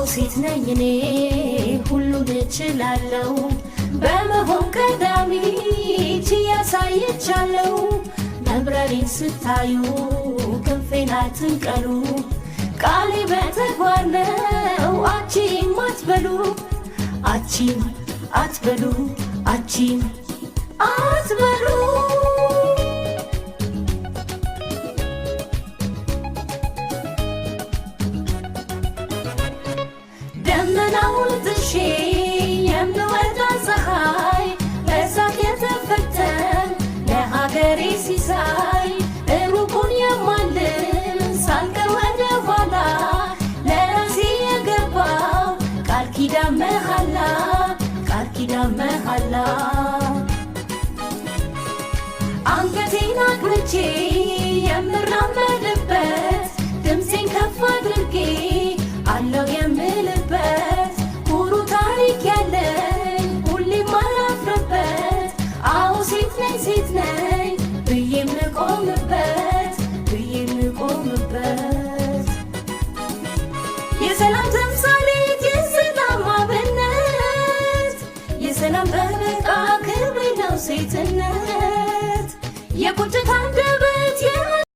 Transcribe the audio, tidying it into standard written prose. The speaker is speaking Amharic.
ሴት ነኝ እኔ ሁሉን እችላለሁ በመሆን ቀዳሚ ያሳይቻለሁ መብረሬን ስታዩ ክንፌን አትንቀሉ ቃሌ በተግባር ነው አቺም አትበሉ አቺም አትበሉ አቺም አትበሉ ደመናውን ጥሼ የምወጣ ፀሐይ በእሳት የተፈተን ለሀገሬ ሲሳይ ሩቁን የማልም ሳልቀር ወደ ኋላ ለራሴ የገባው ቃል ኪዳን መሃላ ቃል ኪዳን መሃላ አንገቴን አቅንቼ የምራመድበት ድምፄን ከፍ አድርጌ አለው የምልበት ሁሉ ታሪክ ያለኝ ሁሌም አላፍርበት አዎ ሴት ነኝ ብዬ የምቆምበት የሰላም ተምሳሌት የሰላም አብነት የሰላም ጠበቃ ክብሬ ነው ሴትነት የቁጭት አንደበት